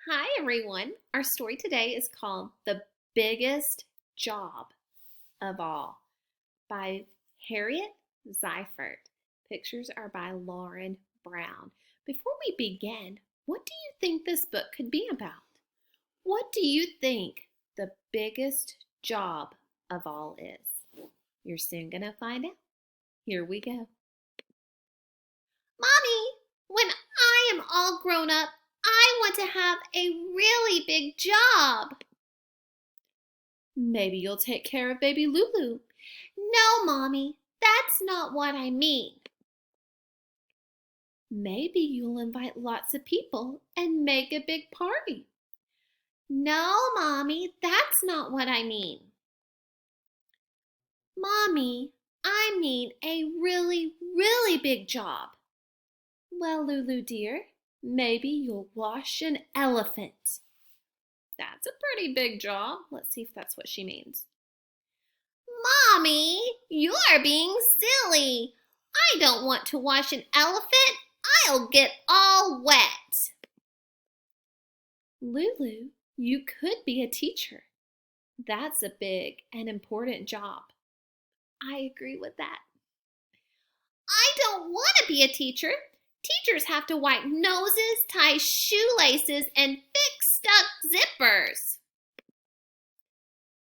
Hi, everyone. Our story today is called The Biggest Job of All by Harriet Seifert. Pictures are by Lauren Brown. Before we begin, what do you think this book could be about? What do you think the biggest job of all is? You're soon going to find out. Here we go. Mommy, when I am all grown up, I want to have a really big job. Maybe you'll take care of baby Lulu. No, Mommy, that's not what I mean. Maybe you'll invite lots of people and make a big party. No, Mommy, that's not what I mean. Mommy, I mean a really, really big job. Well, Lulu dear, maybe you'll wash an elephant. That's a pretty big job. Let's see if that's what she means. Mommy, you're being silly. I don't want to wash an elephant. I'll get all wet. Lulu, you could be a teacher. That's a big and important job. I agree with that. I don't want to be a teacher. Teachers have to wipe noses, tie shoelaces, and fix stuck zippers.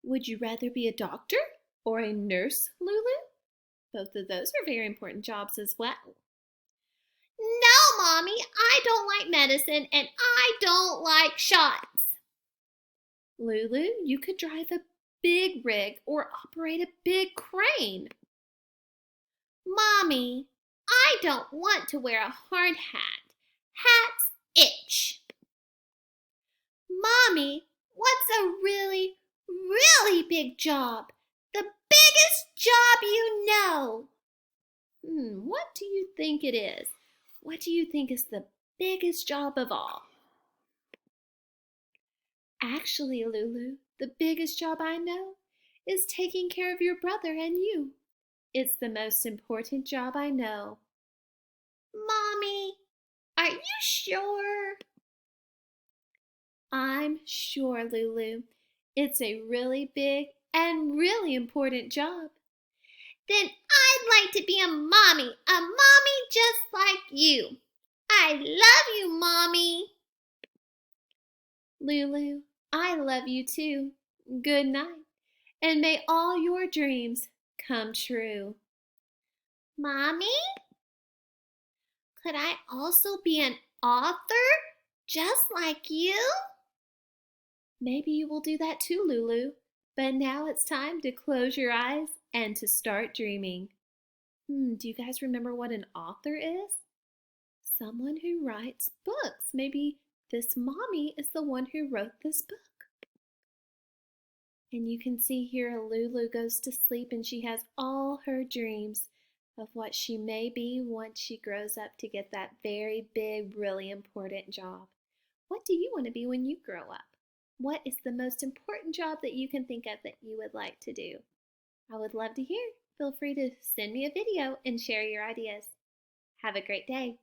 Would you rather be a doctor or a nurse, Lulu? Both of those are very important jobs as well. No, Mommy, I don't like medicine and I don't like shots. Lulu, you could drive a big rig or operate a big crane. Mommy, I don't want to wear a hard hat. Hats itch. Mommy, what's a really, really big job? The biggest job you know. What do you think it is? What do you think is the biggest job of all? Actually, Lulu, the biggest job I know is taking care of your brother and you. It's the most important job I know. Mommy, are you sure? I'm sure, Lulu. It's a really big and really important job. Then I'd like to be a mommy just like you. I love you, Mommy. Lulu, I love you too. Good night, and may all your dreams come true. Mommy, could I also be an author just like you? Maybe you will do that too, Lulu. But now it's time to close your eyes and to start dreaming. Do you guys remember what an author is? Someone who writes books. Maybe this mommy is the one who wrote this book. And you can see here Lulu goes to sleep and she has all her dreams of what she may be once she grows up to get that very big, really important job. What do you want to be when you grow up? What is the most important job that you can think of that you would like to do? I would love to hear. Feel free to send me a video and share your ideas. Have a great day.